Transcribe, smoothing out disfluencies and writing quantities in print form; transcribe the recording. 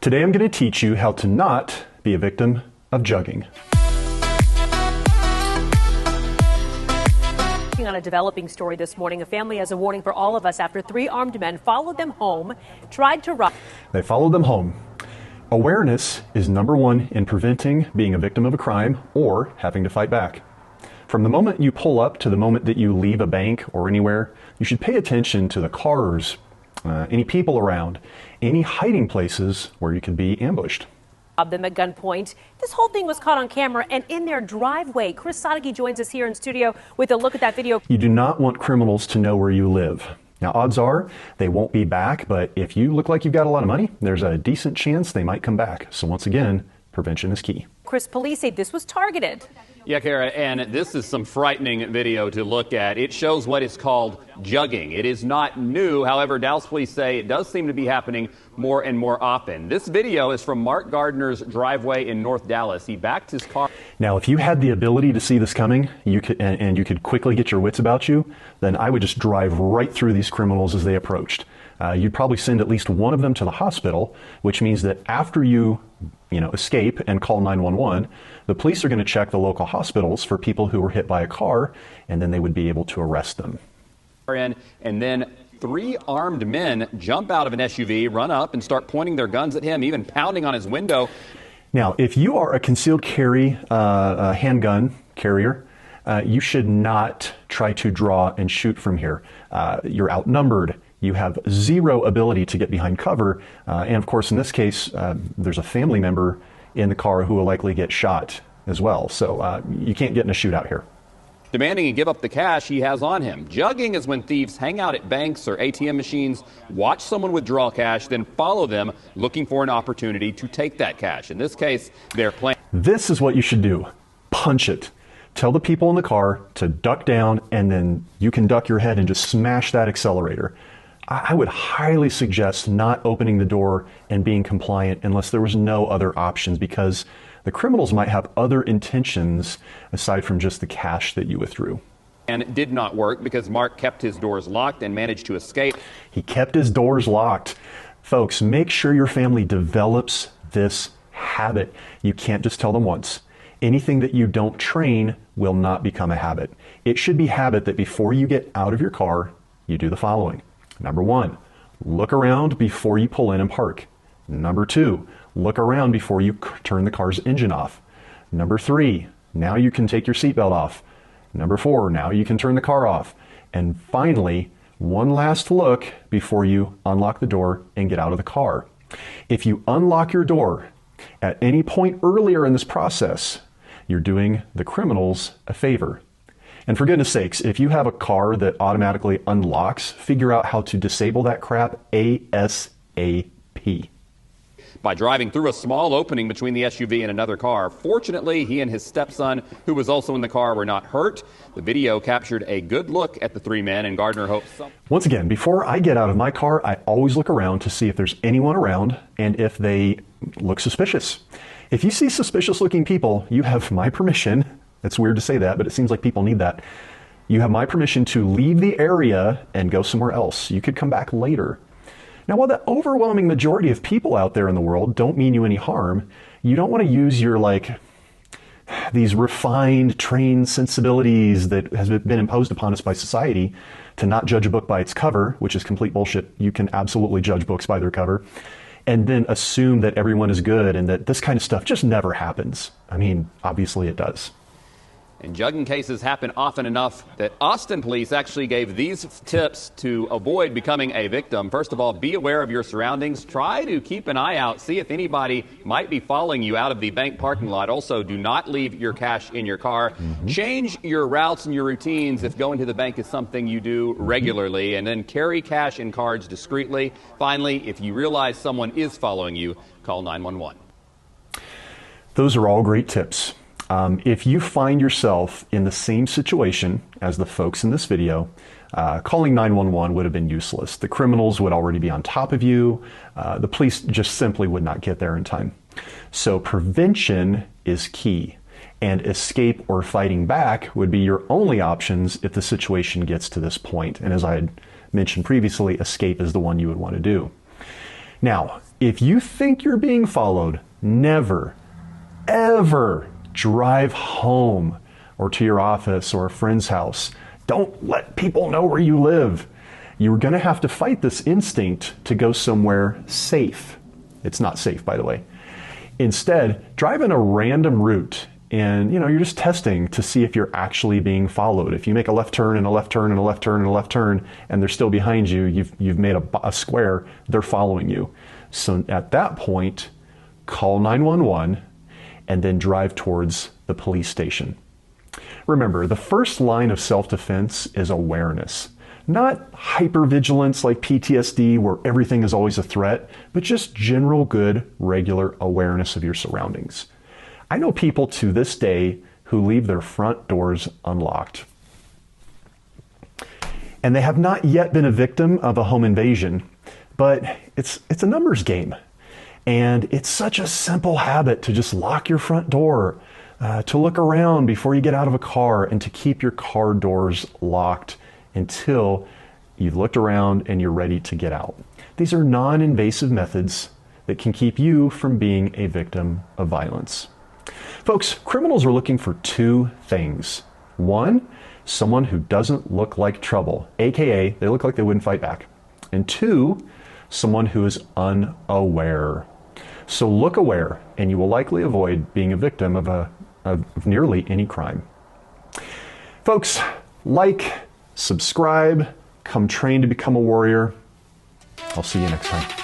Today I'm going to teach you how to not be a victim of jugging. On a developing story this morning, a family has a warning for all of us after 3 armed men followed them home, tried to rob. They followed them home. Awareness is number one in preventing being a victim of a crime or having to fight back. From the moment you pull up to the moment that you leave a bank or anywhere, you should pay attention to the cars, any people around, any hiding places where you could be ambushed. Them at gunpoint. This whole thing was caught on camera and in their driveway. Chris Sadeghi joins us here in studio with a look at that video. You do not want criminals to know where you live. Now, odds are they won't be back, but if you look like you've got a lot of money, there's a decent chance they might come back. So once again, prevention is key. Chris, police say this was targeted. Yeah, Kara, and this is some frightening video to look at. It shows what is called jugging. It is not new. However, Dallas police say it does seem to be happening more and more often. This video is from Mark Gardner's driveway in North Dallas. He backed his car. Now, if you had the ability to see this coming, you could quickly get your wits about you, then I would just drive right through these criminals as they approached. You'd probably send at least one of them to the hospital, which means that after you escape and call 911, the police are going to check the local hospitals for people who were hit by a car, and then they would be able to arrest them. And then 3 armed men jump out of an SUV, run up, and start pointing their guns at him, even pounding on his window. Now, if you are a concealed carry handgun carrier, you should not try to draw and shoot from here. You're outnumbered. You have zero ability to get behind cover. And of course, in this case, there's a family member in the car who will likely get shot as well. So you can't get in a shootout here. Demanding he give up the cash he has on him. Jugging is when thieves hang out at banks or ATM machines, watch someone withdraw cash, then follow them looking for an opportunity to take that cash. In this case, they're playing. This is what you should do. Punch it. Tell the people in the car to duck down, and then you can duck your head and just smash that accelerator. I would highly suggest not opening the door and being compliant unless there was no other options, because the criminals might have other intentions aside from just the cash that you withdrew. And it did not work because Mark kept his doors locked and managed to escape. He kept his doors locked. Folks, make sure your family develops this habit. You can't just tell them once. Anything that you don't train will not become a habit. It should be habit that before you get out of your car, you do the following. Number 1, look around before you pull in and park. Number 2, look around before you turn the car's engine off. Number 3, now you can take your seatbelt off. Number 4, now you can turn the car off. And finally, one last look before you unlock the door and get out of the car. If you unlock your door at any point earlier in this process, you're doing the criminals a favor. And for goodness sakes, if you have a car that automatically unlocks, figure out how to disable that crap ASAP. By driving through a small opening between the SUV and another car. Fortunately, he and his stepson, who was also in the car, were not hurt. The video captured a good look at the 3 men, and Gardner hopes some... Once again, before I get out of my car, I always look around to see if there's anyone around and if they look suspicious. If you see suspicious-looking people, you have my permission. It's weird to say that, but it seems like people need that. You have my permission to leave the area and go somewhere else. You could come back later. Now, while the overwhelming majority of people out there in the world don't mean you any harm, you don't want to use your, these refined, trained sensibilities that has been imposed upon us by society to not judge a book by its cover, which is complete bullshit. You can absolutely judge books by their cover, and then assume that everyone is good and that this kind of stuff just never happens. I mean, obviously it does. And jugging cases happen often enough that Austin police actually gave these tips to avoid becoming a victim. First of all, be aware of your surroundings. Try to keep an eye out. See if anybody might be following you out of the bank parking lot. Also, do not leave your cash in your car. Change your routes and your routines if going to the bank is something you do regularly. And then carry cash and cards discreetly. Finally, if you realize someone is following you, call 911. Those are all great tips. If you find yourself in the same situation as the folks in this video, calling 911 would have been useless. The criminals would already be on top of you. The police just simply would not get there in time. So prevention is key, and escape or fighting back would be your only options if the situation gets to this point. And as I had mentioned previously, escape is the one you would want to do. Now, If you think you're being followed, never, ever drive home or to your office or a friend's house. Don't let people know where you live. You're going to have to fight this instinct to go somewhere safe. It's not safe, by the way. Instead, drive in a random route and you're just testing to see if you're actually being followed. If you make a left turn and a left turn and a left turn and a left turn and they're still behind you, you've made a square, they're following you. So at that point, call 911 and then drive towards the police station. Remember, the first line of self-defense is awareness. Not hypervigilance like PTSD where everything is always a threat, but just general good, regular awareness of your surroundings. I know people to this day who leave their front doors unlocked. And they have not yet been a victim of a home invasion, but it's a numbers game. And it's such a simple habit to just lock your front door, to look around before you get out of a car, and to keep your car doors locked until you've looked around and you're ready to get out. These are non-invasive methods that can keep you from being a victim of violence. Folks, criminals are looking for two things. One, someone who doesn't look like trouble, aka they look like they wouldn't fight back. And two, someone who is unaware. So look aware, and you will likely avoid being a victim of nearly any crime. Folks, like, subscribe, come train to become a warrior. I'll see you next time.